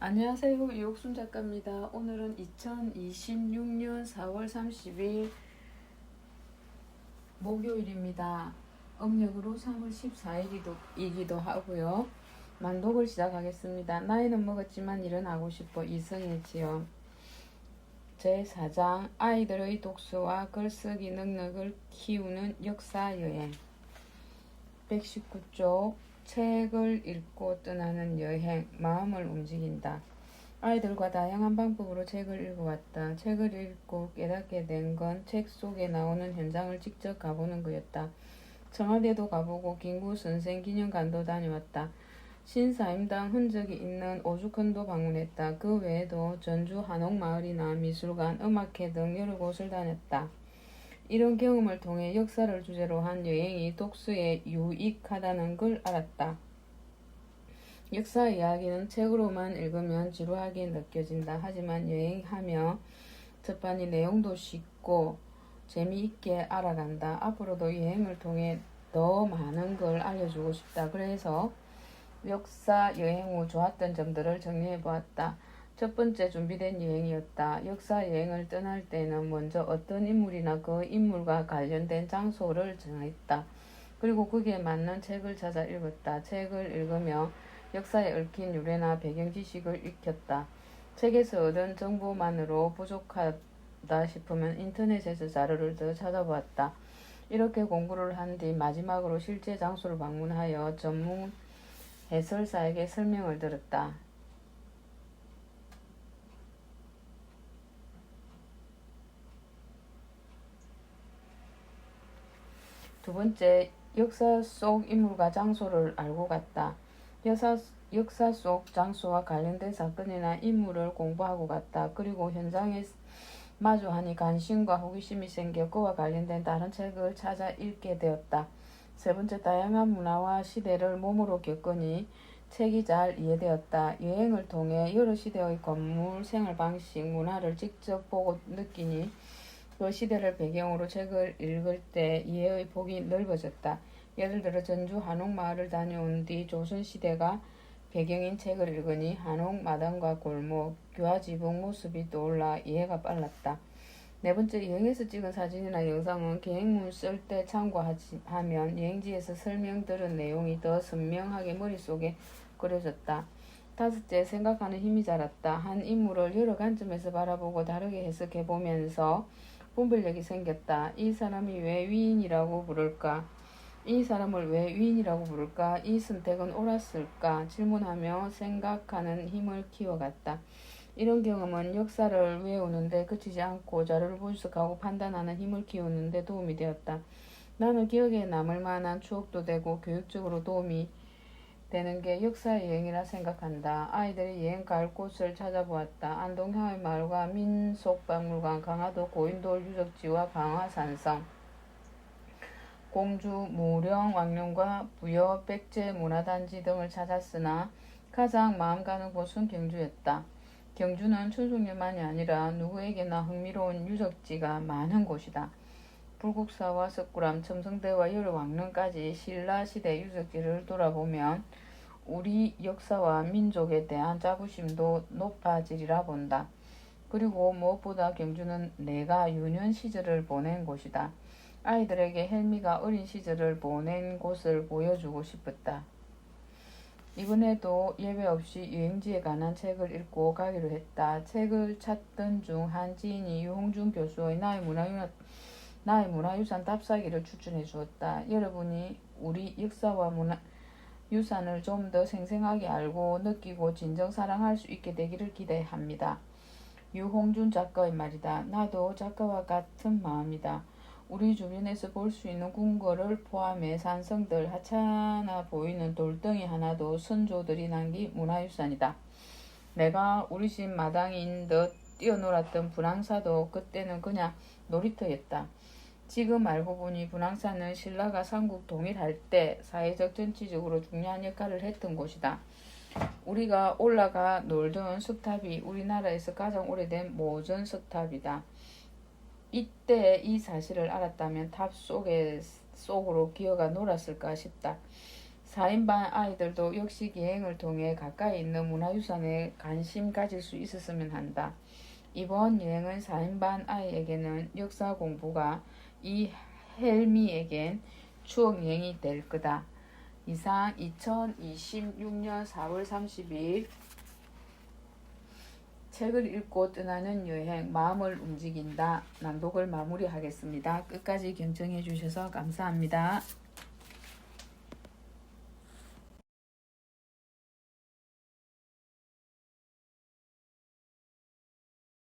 안녕하세요. 이옥순 작가입니다. 오늘은 2026년 4월 30일 목요일입니다. 음력으로 3월 14일이기도 하고요. 만독을 시작하겠습니다. 나이는 먹었지만 일은 하고 싶어. 이승일지요. 제4장 아이들의 독서와 글쓰기 능력을 키우는 역사여행. 119쪽 책을 읽고 떠나는 여행. 마음을 움직인다. 아이들과 다양한 방법으로 책을 읽어왔다. 책을 읽고 깨닫게 된 건 책 속에 나오는 현장을 직접 가보는 거였다. 청와대도 가보고 김구 선생 기념관도 다녀왔다. 신사임당 흔적이 있는 오죽헌도 방문했다. 그 외에도 전주 한옥마을이나 미술관, 음악회 등 여러 곳을 다녔다. 이런 경험을 통해 역사를 주제로 한 여행이 독서에 유익하다는 걸 알았다. 역사 이야기는 책으로만 읽으면 지루하게 느껴진다. 하지만 여행하며 첫판이 내용도 쉽고 재미있게 알아간다. 앞으로도 여행을 통해 더 많은 걸 알려주고 싶다. 그래서 역사 여행 후 좋았던 점들을 정리해보았다. 첫 번째, 준비된 여행이었다. 역사 여행을 떠날 때는 먼저 어떤 인물이나 그 인물과 관련된 장소를 정했다. 그리고 거기에 맞는 책을 찾아 읽었다. 책을 읽으며 역사에 얽힌 유래나 배경 지식을 익혔다. 책에서 얻은 정보만으로 부족하다 싶으면 인터넷에서 자료를 더 찾아보았다. 이렇게 공부를 한 뒤 마지막으로 실제 장소를 방문하여 전문 해설사에게 설명을 들었다. 두 번째, 역사 속 인물과 장소를 알고 갔다. 역사 속 장소와 관련된 사건이나 인물을 공부하고 갔다. 그리고 현장에 마주하니 관심과 호기심이 생겨 그와 관련된 다른 책을 찾아 읽게 되었다. 세 번째, 다양한 문화와 시대를 몸으로 겪으니 책이 잘 이해되었다. 여행을 통해 여러 시대의 건물, 생활 방식, 문화를 직접 보고 느끼니 그 시대를 배경으로 책을 읽을 때 이해의 폭이 넓어졌다. 예를 들어 전주 한옥마을을 다녀온 뒤 조선시대가 배경인 책을 읽으니 한옥 마당과 골목, 교화지붕 모습이 떠올라 이해가 빨랐다. 네 번째, 여행에서 찍은 사진이나 영상은 계획문 쓸 때 참고하면 여행지에서 설명 들은 내용이 더 선명하게 머릿속에 그려졌다. 다섯째, 생각하는 힘이 자랐다. 한 인물을 여러 관점에서 바라보고 다르게 해석해보면서 분별력이 생겼다. 이 사람이 왜 위인이라고 부를까? 이 사람을 왜 위인이라고 부를까? 이 선택은 옳았을까? 질문하며 생각하는 힘을 키워갔다. 이런 경험은 역사를 외우는데 그치지 않고 자료를 분석하고 판단하는 힘을 키우는 데 도움이 되었다. 나는 기억에 남을 만한 추억도 되고 교육적으로 도움이 되는 게 역사 여행이라 생각한다. 아이들이 여행 갈 곳을 찾아보았다. 안동 향화마을과 민속박물관, 강화도 고인돌 유적지와 강화산성, 공주 무령 왕릉과 부여 백제 문화단지 등을 찾았으나 가장 마음 가는 곳은 경주였다. 경주는 춘숙녀만이 아니라 누구에게나 흥미로운 유적지가 많은 곳이다. 불국사와 석굴암, 첨성대와 여러 왕릉까지 신라시대 유적지를 돌아보면 우리 역사와 민족에 대한 자부심도 높아지리라 본다. 그리고 무엇보다 경주는 내가 유년 시절을 보낸 곳이다. 아이들에게 헬미가 어린 시절을 보낸 곳을 보여주고 싶었다. 이번에도 예외 없이 여행지에 관한 책을 읽고 가기로 했다. 책을 찾던 중 한 지인이 유홍준 교수의 나의 문화유산 답사기를 추천해 주었다. 여러분이 우리 역사와 유산을 좀 더 생생하게 알고 느끼고 진정 사랑할 수 있게 되기를 기대합니다. 유홍준 작가의 말이다. 나도 작가와 같은 마음이다. 우리 주변에서 볼 수 있는 궁궐을 포함해 산성들, 하찮아 보이는 돌덩이 하나도 선조들이 남긴 문화유산이다. 내가 우리 집 마당인 듯 뛰어놀았던 분황사도 그때는 그냥 놀이터였다. 지금 알고 보니 분황사는 신라가 삼국 동일할 때 사회적 정치적으로 중요한 역할을 했던 곳이다. 우리가 올라가 놀던 석탑이 우리나라에서 가장 오래된 모전 석탑이다. 이때 이 사실을 알았다면 탑 속으로 기어가 놀았을까 싶다. 4인반 아이들도 역시 기행을 통해 가까이 있는 문화유산에 관심 가질 수 있었으면 한다. 이번 여행은 4인반 아이에게는 역사 공부가, 이 헬미에겐 추억 여행이 될 거다. 이상 2026년 4월 30일 책을 읽고 떠나는 여행, 마음을 움직인다. 낭독을 마무리하겠습니다. 끝까지 경청해 주셔서 감사합니다.